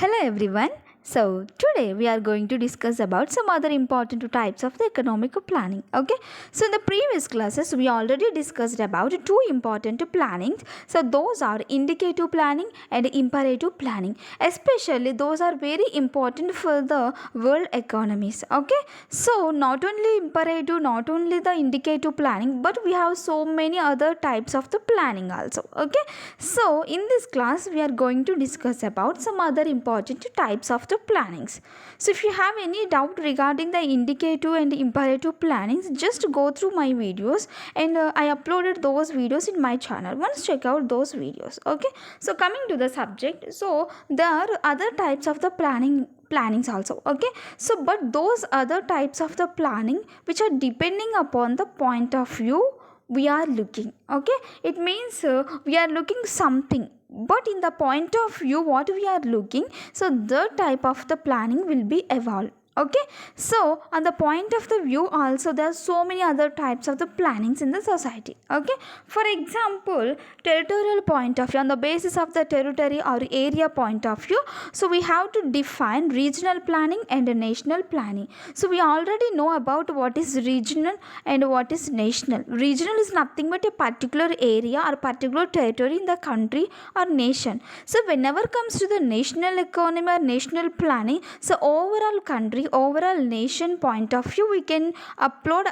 Hello everyone. So today we are going to discuss about some other important types of the economic planning. Okay. So in the previous classes we already discussed about two important plannings. So those are indicative planning and imperative planning. Especially those are very important for the world economies. Okay. So not only imperative, not only the indicative planning, but we have so many other types of the planning also. Okay. So in this class we are going to discuss about some other important types of the plannings. So if you have any doubt regarding the indicative and imperative plannings, just go through my videos and I uploaded those videos in my channel. Once check out those videos. Okay. So coming to the subject, so there are other types of the plannings also. Okay. So but those other types of the planning which are depending upon the point of view we are looking. Okay, it means we are looking something, but in the point of view what we are looking, so the type of the planning will be evolved. Okay, so on the point of the view also there are so many other types of the plannings in the society. Okay, for example, territorial point of view, on the basis of the territory or area point of view, so we have to define regional planning and national planning. So we already know about what is regional and what is national. Regional is nothing but a particular area or particular territory in the country or nation. So whenever comes to the national economy or national planning, so overall country, overall nation point of view, we can upload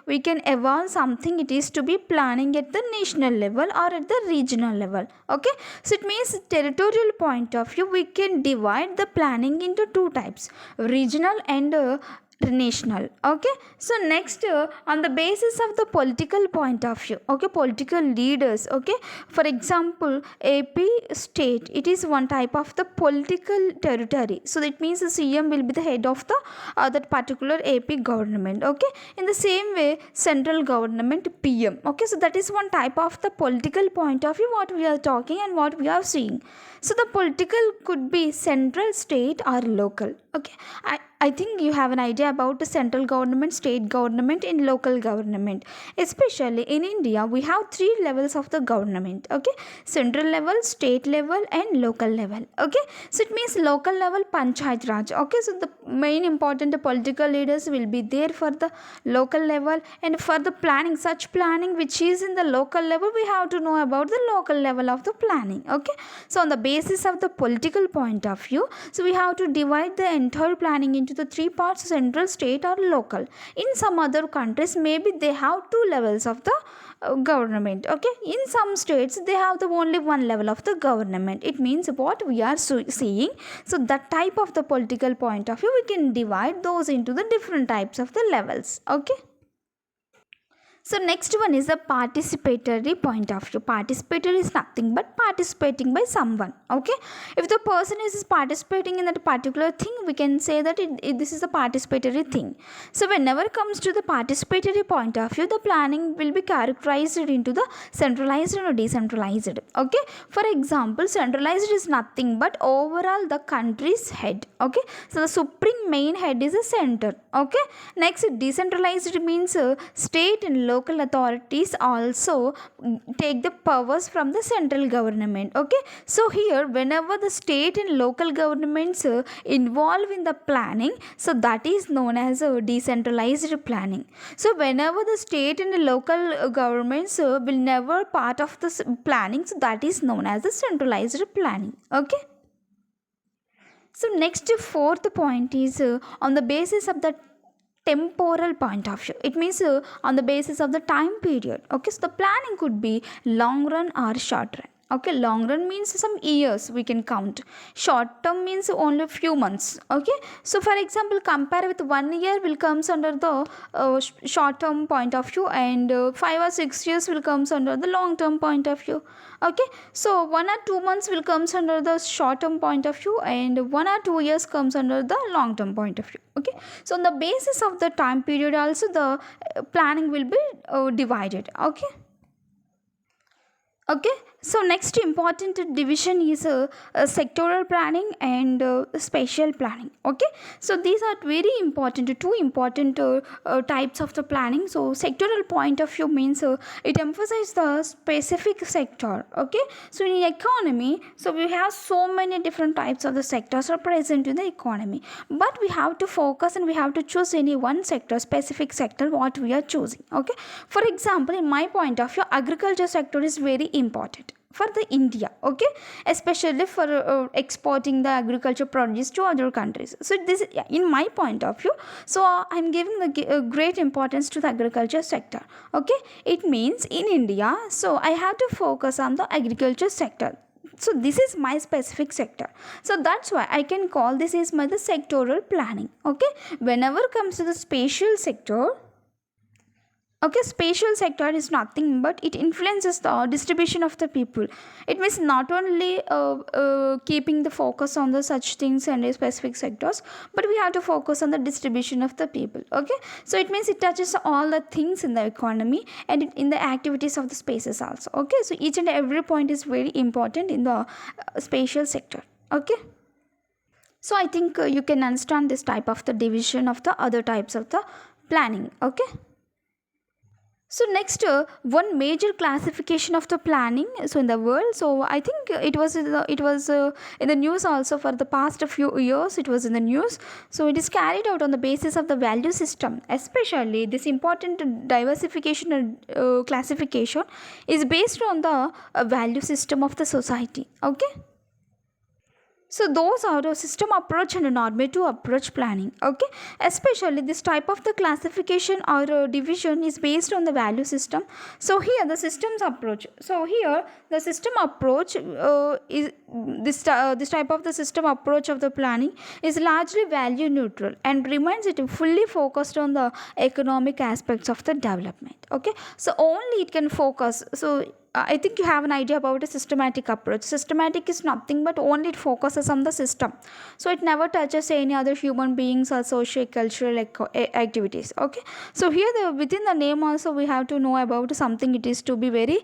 we can evolve something. It is to be planning at the national level or at the regional level. Okay, so it means territorial point of view we can divide the planning into two types, regional and national. Okay, so next on the basis of the political point of view, okay, political leaders. Okay, for example, AP state, it is one type of the political territory, so that means the CM will be the head of the that particular AP government. Okay, in the same way central government, PM. Okay, so that is one type of the political point of view what we are talking and what we are seeing. So the political could be central, state or local. Okay, I think you have an idea about the central government, state government and local government. Especially in India, we have three levels of the government. Okay, central level, state level and local level. Okay, so it means local level panchayat raj. Okay, so the main important political leaders will be there for the local level, and for the planning, such planning which is in the local level, we have to know about the local level of the planning. Okay, so on the basis of the political point of view, so we have to divide the entire planning into the three parts: central, state or local. In some other countries maybe they have two levels of the government. Okay, in some states they have the only one level of the government. It means what we are seeing, so that type of the political point of view we can divide those into the different types of the levels. Okay, so next one is the participatory point of view. Participatory is nothing but participating by someone. Okay, if the person is participating in that particular thing, we can say that this is a participatory thing. So whenever it comes to the participatory point of view, the planning will be characterized into the centralized or decentralized. Okay, for example, centralized is nothing but overall the country's head. Okay, so the supreme main head is a center. Okay, next decentralized means state and local authorities also take the powers from the central government. Okay, so here whenever the state and local governments involve in the planning, so that is known as decentralized planning. So whenever the state and the local governments will never part of this planning, so that is known as the centralized planning. Okay, so next fourth point is on the basis of the temporal point of view. It means on the basis of the time period. Okay, so the planning could be long run or short run. Okay, long run means some years we can count, short term means only few months. Okay, so for example, compare with 1 year will comes under the short term point of view, and 5 or 6 years will comes under the long term point of view. Okay, so 1 or 2 months will comes under the short term point of view, and 1 or 2 years comes under the long term point of view. Okay, so on the basis of the time period also the planning will be divided. Okay, okay, So next important division is sectoral planning and spatial planning. Okay, so these are very important, two important types of the planning. So sectoral point of view means it emphasizes the specific sector. Okay, so in economy, so we have so many different types of the sectors are present in the economy, but we have to focus and we have to choose any one sector, specific sector what we are choosing. Okay, for example, in my point of view, agriculture sector is very important for the India. Okay, especially for exporting the agriculture produce to other countries. So this, in my point of view, so I'm giving the great importance to the agriculture sector. Okay, it means in India, so I have to focus on the agriculture sector. So this is my specific sector, so that's why I can call this is my the sectoral planning. Okay, whenever comes to the spatial sector, okay, spatial sector is nothing but it influences the distribution of the people. It means not only keeping the focus on the such things and specific sectors, but we have to focus on the distribution of the people. Okay, so it means it touches all the things in the economy and in the activities of the spaces also. Okay, so each and every point is very important in the spatial sector. Okay, so I think you can understand this type of the division of the other types of the planning. Okay, so next, one major classification of the planning. So in the world, so I think it was in the news also for the past few years. It was in the news. So it is carried out on the basis of the value system. Especially this important diversification and classification is based on the value system of the society. Okay. So those are the system approach and normative approach planning. Okay, especially this type of the classification or division is based on the value system. So here the systems approach. So here the system approach is this type of the system approach of the planning is largely value neutral and remains it fully focused on the economic aspects of the development. Okay, so only it can focus. So I think you have an idea about a systematic approach. Systematic is nothing but only it focuses on the system. So it never touches any other human beings or socio-cultural activities. Okay. So here within the name also we have to know about something. It is to be very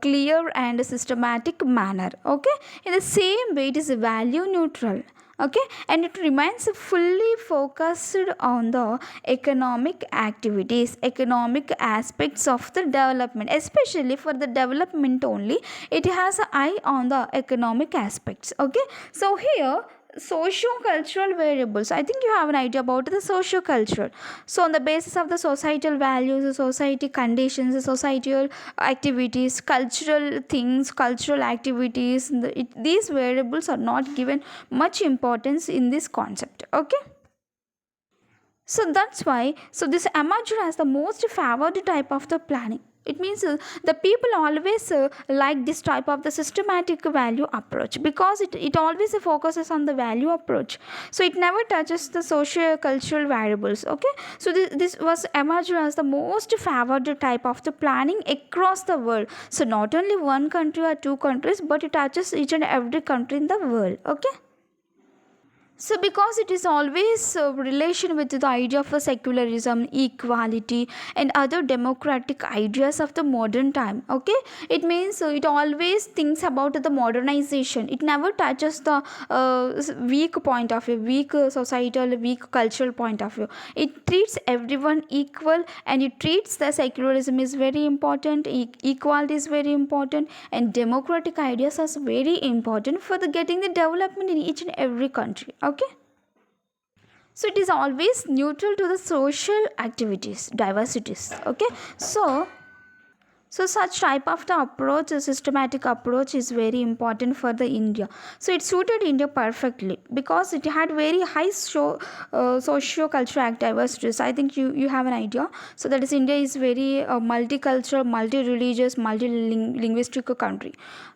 clear and systematic manner. Okay. In the same way it is value neutral. Okay, and it remains fully focused on the economic activities, economic aspects of the development, especially for the development only it has an eye on the economic aspects. Okay, so here socio-cultural variables, I think you have an idea about the socio-cultural. So on the basis of the societal values, the society conditions, the societal activities, cultural things, cultural activities, these variables are not given much importance in this concept. Okay, so that's why so this emerged as the most favored type of the planning. It means the people always like this type of the systematic value approach because it always focuses on the value approach. So it never touches the socio cultural variables. Okay, so this was emerged as the most favored type of the planning across the world. So not only one country or two countries, but it touches each and every country in the world. Okay, so because it is always a relation with the idea of a secularism, equality and other democratic ideas of the modern time. Okay, it means it always thinks about the modernization. It never touches the weak point of view, weak societal, weak cultural point of view. It treats everyone equal and it treats the secularism is very important, equality is very important and democratic ideas are very important for the getting the development in each and every country. Okay, so it is always neutral to the social activities diversities. Okay, so such type of the approach, a systematic approach is very important for the India. So it suited India perfectly because it had very high socio-cultural diversities. I think you have an idea. So that is India is very multicultural, multi-religious, multi-linguistic country.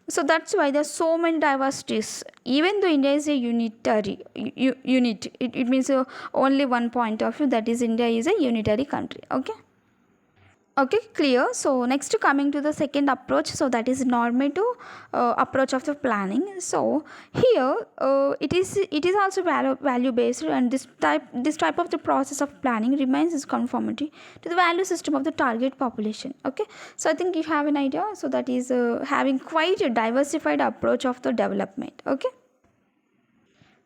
So that's why there are so many diversities. Even though India is a unitary unit, it means only one point of view, that is India is a unitary country. Okay. Okay, clear. So next coming to the second approach, so that is normative approach of the planning. So here it is also value based, and this type of the process of planning remains its conformity to the value system of the target population. Okay, so I think you have an idea. So that is having quite a diversified approach of the development. Okay,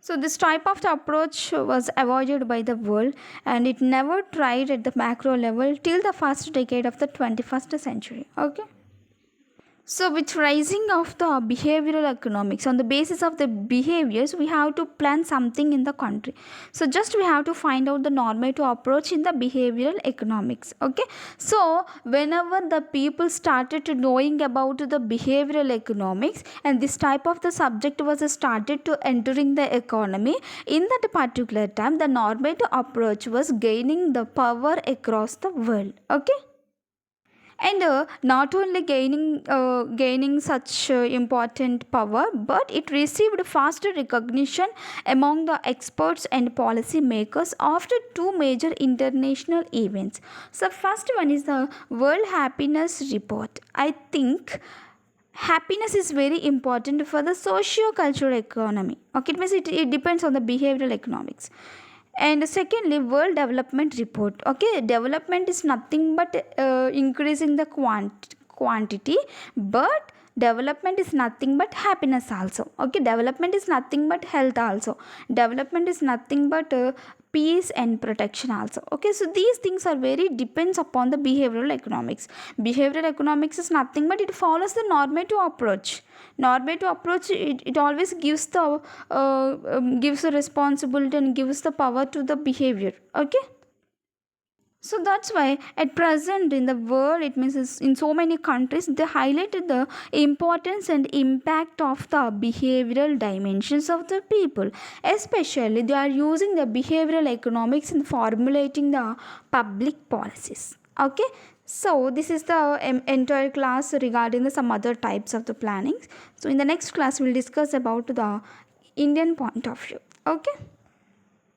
so this type of the approach was avoided by the world, and it never tried at the macro level till the first decade of the 21st century. Okay. So, with rising of the behavioral economics, on the basis of the behaviors, we have to plan something in the country. So, just we have to find out the normative approach in the behavioral economics. Okay. So, whenever the people started to knowing about the behavioral economics, and this type of the subject was started to entering the economy, in that particular time, the normative approach was gaining the power across the world. Okay, and not only gaining such important power, but it received faster recognition among the experts and policy makers after two major international events. So first one is the World Happiness Report. I think happiness is very important for the socio-cultural economy. Okay, it means it depends on the behavioral economics. And secondly, World Development Report. Okay, development is nothing but increasing the quantity, but development is nothing but happiness also. Okay, development is nothing but health also. Development is nothing but peace and protection also. Okay, so these things are very depends upon the behavioral economics. Behavioral economics is nothing but it follows the normative approach. Normative approach, it always gives the responsibility and gives the power to the behavior. Okay, so that's why at present in the world, it means in so many countries, they highlighted the importance and impact of the behavioral dimensions of the people. Especially they are using the behavioral economics in formulating the public policies. Okay, so this is the entire class regarding the some other types of the plannings. So in the next class we'll discuss about the Indian point of view. Okay.